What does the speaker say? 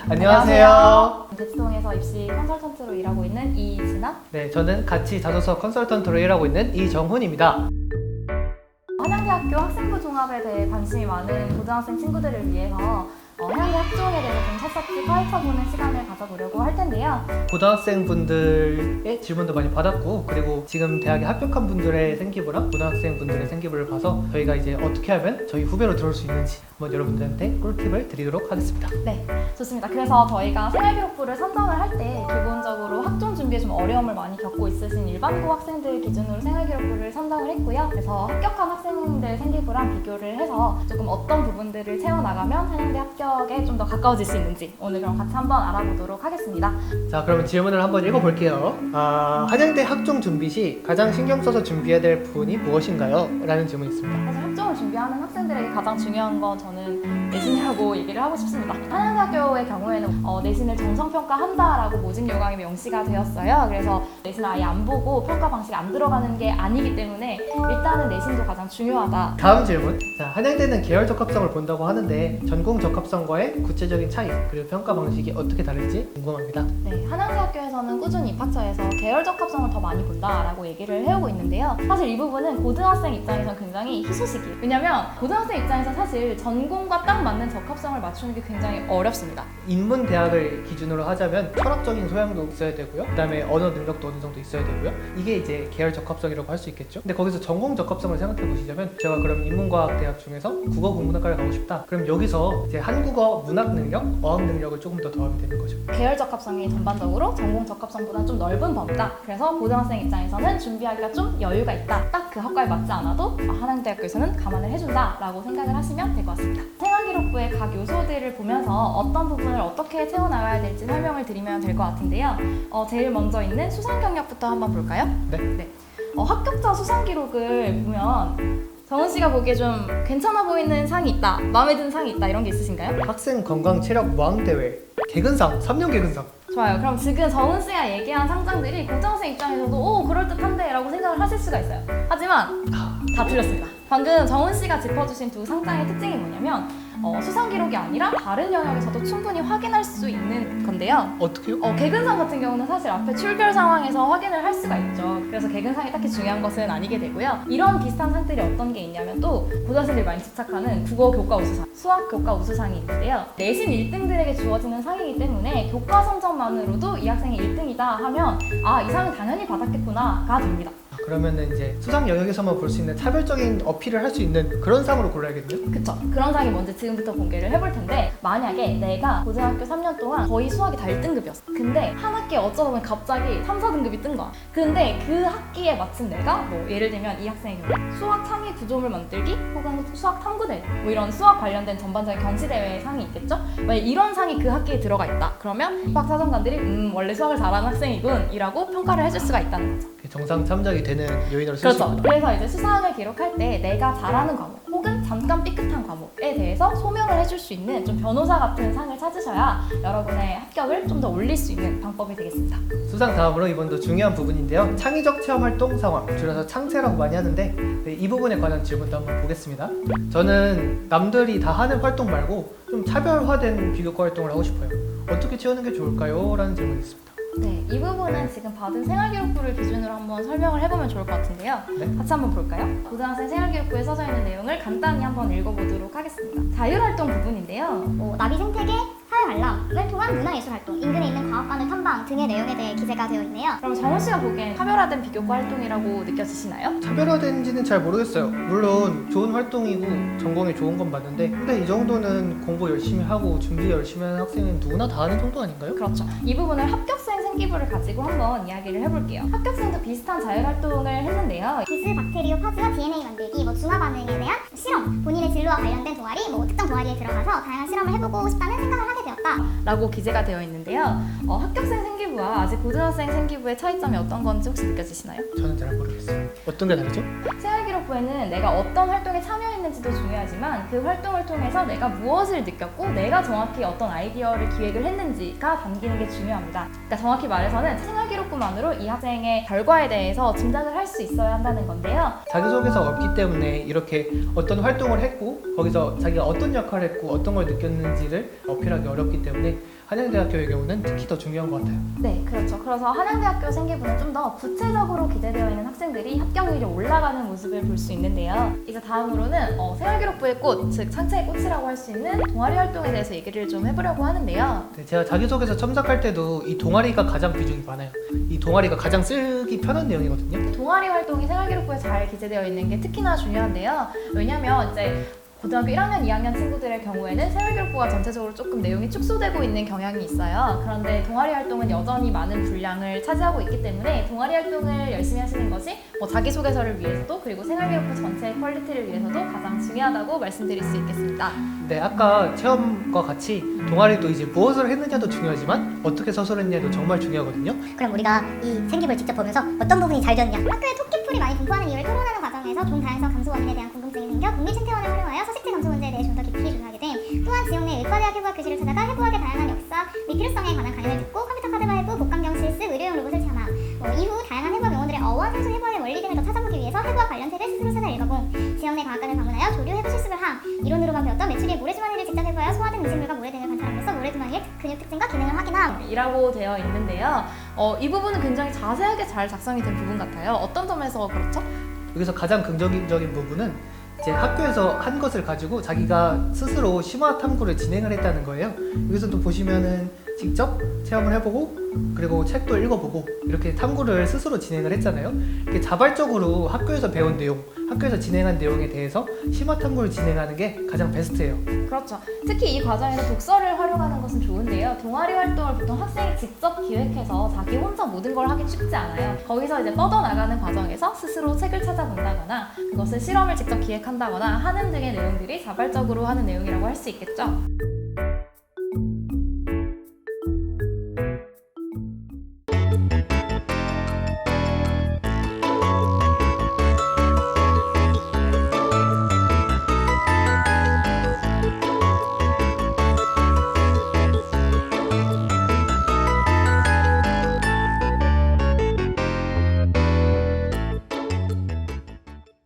안녕하세요. 대치동에서 입시 컨설턴트로 일하고 있는 이진아. 네, 저는 같이 자소서 컨설턴트로 일하고 있는 이정훈입니다. 한양대학교 학생부 종합에 대해 관심이 많은 고등학생 친구들을 위해서 한양대 학종에 대해서 좀 샅샅이 파헤쳐보는 시간을 가져보려고 할 텐데요. 고등학생 분들의 질문도 많이 받았고, 그리고 지금 대학에 합격한 분들의 생기부랑 고등학생 분들의 생기부를 봐서 저희가 이제 어떻게 하면 저희 후배로 들어올 수 있는지 한번 여러분들한테 꿀팁을 드리도록 하겠습니다. 네, 좋습니다. 그래서 저희가 생활기록부를 선정을 할 때 기본적으로 학종 준비에 좀 어려움을 많이 겪고 있으신 일반고 학생들 기준으로 생활기록부를 선정을 했고요. 그래서 합격한 학생들 생기부랑 비교를 해서 조금 어떤 부분들을 채워나가면 한양대 합격에 좀 더 가까워질 수 있는지 오늘 그럼 같이 한번 알아보도록 하겠습니다. 자, 그러면 질문을 한번 읽어볼게요. 한양대 학종 준비 시 가장 신경 써서 준비해야 될 부분이 무엇인가요? 라는 질문이 있습니다. 사실 학종을 준비하는 학생들에게 가장 중요한 건 저는 내신이라고 얘기를 하고 싶습니다. 한양대학교의 경우에는 내신을 정성평가한다라고 모집 요강에 명시가 되었어요. 그래서 내신을 아예 안 보고 평가 방식이 안 들어가는 게 아니기 때문에 일단은 내신도 가장 중요하다. 다음 질문. 자, 한양대는 계열 적합성을 본다고 하는데 전공 적합성과의 구체적인 차이 그리고 평가 방식이 어떻게 다를지 궁금합니다. 네, 한양대학교에서는 꾸준히 입학처에서 계열 적합성을 더 많이 본다라고 얘기를 해오고 있는데요. 사실 이 부분은 고등학생 입장에서는 굉장히 희소식이에요. 왜냐면 고등학생 입장에서 사실 전공과 딱 맞는 적합성을 맞추는 게 굉장히 어렵습니다. 인문 대학을 기준으로 하자면 철학적인 소양도 있어야 되고요. 그다음에 언어 능력도 어느 정도 있어야 되고요. 이게 이제 계열 적합성이라고 할 수 있겠죠. 근데 거기서 전공 적합성을 생각해 보시자면 제가 그럼 인문과학 대학 중에서 국어 국문학과를 가고 싶다. 그럼 여기서 이제 한국어 문학 능력, 어학 능력을 조금 더 더하면 되는 거죠. 계열 적합성이 전반적으로 전공 적합성보다 좀 넓은 범위다. 그래서 고등학생 입장에서는 준비하기가 좀 여유가 있다. 딱 그 학과에 맞지 않아도 한양대학교에서는 감안을 해준다라고 생각을 하시면 될 것 같습니다. 생활기록부의 각 요소들을 보면서 어떤 부분을 어떻게 채워나가야 될지 설명을 드리면 될 것 같은데요. 제일 먼저 있는 수상 경력부터 한번 볼까요? 네. 합격자 수상 기록을 보면 정은 씨가 보기에 좀 괜찮아 보이는 상이 있다, 마음에 드는 상이 있다 이런 게 있으신가요? 학생 건강 체력 모항 대회, 개근상, 3년 개근상. 좋아요. 그럼 지금 정은 씨가 얘기한 상장들이 고등학생 입장에서도 오 그럴듯한데 라고 생각을 하실 수가 있어요. 하지만 다 틀렸습니다. 방금 정은 씨가 짚어주신 두 상장의 특징이 뭐냐면 수상 기록이 아니라 다른 영역에서도 충분히 확인할 수 있는 건데요. 어떻게요? 개근상 같은 경우는 사실 앞에 출결 상황에서 확인을 할 수가 있죠. 그래서 개근상이 딱히 중요한 것은 아니게 되고요. 이런 비슷한 상들이 어떤 게 있냐면 또 고등학생들이 많이 집착하는 국어 교과 우수상, 수학 교과 우수상이 있는데요. 내신 1등들에게 주어지는 상이기 때문에 교과 성적만으로도 이 학생이 1등이다 하면 이 상은 당연히 받았겠구나가 됩니다. 그러면은 이제 수상 영역에서만 볼 수 있는 차별적인 어필을 할 수 있는 그런 상으로 골라야겠네요. 그쵸. 그런 상이 뭔지 지금부터 공개를 해볼 텐데 만약에 내가 고등학교 3년 동안 거의 수학이 다 1등급이었어. 근데 한 학기에 어쩌다 보면 갑자기 3, 4등급이 뜬 거야. 근데 그 학기에 마침 내가 뭐 예를 들면 이 학생의 경우 수학 창의 구조물 만들기 혹은 수학 탐구대회 뭐 이런 수학 관련된 전반적인 경시대회 상이 있겠죠? 만약 이런 상이 그 학기에 들어가 있다. 그러면 입학 사정관들이 원래 수학을 잘하는 학생이군 이라고 평가를 해줄 수가 있다는 거죠. 정상 참작이 되는 요인으로 쓸 수 그렇죠. 있구나. 그래서 이제 수상을 기록할 때 내가 잘하는 과목 혹은 잠깐 삐끗한 과목에 대해서 소명을 해줄 수 있는 좀 변호사 같은 상을 찾으셔야 여러분의 합격을 좀 더 올릴 수 있는 방법이 되겠습니다. 수상 다음으로 이번도 중요한 부분인데요. 창의적 체험 활동 상황, 줄여서 창체라고 많이 하는데 이 부분에 관한 질문도 한번 보겠습니다. 저는 남들이 다 하는 활동 말고 좀 차별화된 비교과 활동을 하고 싶어요. 어떻게 채우는 게 좋을까요? 라는 질문이 있습니다. 네, 이 부분은 지금 받은 생활기록부를 기준으로 한번 설명을 해보면 좋을 것 같은데요. 네. 같이 한번 볼까요? 고등학생 생활기록부에 써져 있는 내용을 간단히 한번 읽어보도록 하겠습니다. 자율활동 부분인데요. 나비 생태계, 사회관람을 통한 문화예술활동, 인근에 있는 과학관을 탐방 등의 내용에 대해 기재가 되어 있네요. 그럼 정훈 씨가 보기엔 차별화된 비교과 활동이라고 느껴지시나요? 차별화된지는 잘 모르겠어요. 물론 좋은 활동이고 전공이 좋은 건 맞는데 근데 이 정도는 공부 열심히 하고 준비 열심히 하는 학생은 누구나 다 하는 정도 아닌가요? 그렇죠. 이 부분을 합격생 생기부를 가지고 한번 이야기를 해볼게요. 합격생도 비슷한 자율활동을 했는데요. 기스, 박테리오, 파즈와 DNA 만들기, 중화 반응에 대한 실험, 본인의 진로와 관련된 동아리, 특정 동아리에 들어가서 다양한 실험을 해보고 싶다는 생각을 하게 되었다. 라고 기재가 되어 있는데요. 합격생 생기부와 아직 고등학생 생기부의 차이점이 어떤 건지 혹시 느껴지시나요? 저는 잘 모르겠어요. 어떤 게 다르죠? 생활기록부에는 내가 어떤 활동에 참여했는지도 중요하지만 그 활동을 통해서 내가 무엇을 느꼈고 내가 정확히 어떤 아이디어를 기획을 했는지가 담기는 게 중요합니다. 그러니까 정확히 말해서는 생활기록부만으로 이 학생의 결과에 대해서 짐작을 할 수 있어야 한다는 건데요. 자기소개서가 없기 때문에 이렇게 어떤 활동을 했고 거기서 자기가 어떤 역할을 했고 어떤 걸 느꼈는지를 어필하기 어렵기 때문에 게 한양대학교의 경우는 특히 더 중요한 것 같아요. 네, 그렇죠. 그래서 한양대학교 생기부는 좀 더 구체적으로 기재되어 있는 학생들이 합격률이 올라가는 모습을 볼 수 있는데요. 이제 다음으로는 생활기록부의 꽃, 즉 창체의 꽃이라고 할 수 있는 동아리 활동에 대해서 얘기를 좀 해보려고 하는데요. 네, 제가 자기소개서 첨삭할 때도 이 동아리가 가장 비중이 많아요. 이 동아리가 가장 쓰기 편한 내용이거든요. 동아리 활동이 생활기록부에 잘 기재되어 있는 게 특히나 중요한데요. 왜냐면 이제 고등학교 1학년, 2학년 친구들의 경우에는 생활기록부가 전체적으로 조금 내용이 축소되고 있는 경향이 있어요. 그런데 동아리 활동은 여전히 많은 분량을 차지하고 있기 때문에 동아리 활동을 열심히 하시는 것이 자기소개서를 위해서도 그리고 생활기록부 전체의 퀄리티를 위해서도 가장 중요하다고 말씀드릴 수 있겠습니다. 네, 아까 체험과 같이 동아리도 이제 무엇을 했느냐도 중요하지만 어떻게 서술했느냐도 정말 중요하거든요. 그럼 우리가 이 생기부를 직접 보면서 어떤 부분이 잘 되었냐, 학교에 토끼풀이 많이 분포하는 이유를 토론하는 과정에서 종 다양성 감소 원인에 대한 궁금증이 생겨 국립 생태원을 활용하여 서식지 감소 문제에 대해 좀 더 깊이 조사하게 됨. 또한 지역 내 의과대학 해부학 교실을 찾아가 해부학의 다양한 역사 및 필요성에 관한 강연을 듣고 컴퓨터 카드화 해부, 복강경 실습, 의료용 로봇을 체험함. 이후 다양한 해부학 용어들의 어원, 산수 해부학의 원리 등을 더 찾아보기 위해서 해부학 관련 책을 스스로 찾아 읽어봄. 지역 내 과학관을 방문하여 조류 해부 실습을 함. 이론으로만 배웠던 메추리의 모래주머니를 직접 해부하여 소화된 음식물과 모래 등을 관찰함으로써 모래주머니의 근육 특징과 기능을 확인함. 이라고 되어 있는데요. 이 부분은 굉장히 자세하게 잘 작성이 된 부분 같아요. 어떤 점에서 그렇죠? 여기서 가장 긍정적인 부분은 이제 학교에서 한 것을 가지고 자기가 스스로 심화 탐구를 진행을 했다는 거예요. 여기서 또 보시면은 직접 체험을 해보고 그리고 책도 읽어보고 이렇게 탐구를 스스로 진행을 했잖아요. 이렇게 자발적으로 학교에서 배운 내용, 학교에서 진행한 내용에 대해서 심화 탐구를 진행하는 게 가장 베스트예요. 그렇죠. 특히 이 과정에서 독서를 활용하는 것은 좋은데요. 동아리 활동을 보통 학생이 직접 기획해서 자기 혼자 모든 걸 하기 쉽지 않아요. 거기서 이제 뻗어나가는 과정에서 스스로 책을 찾아본다거나 그것을 실험을 직접 기획한다거나 하는 등의 내용들이 자발적으로 하는 내용이라고 할 수 있겠죠.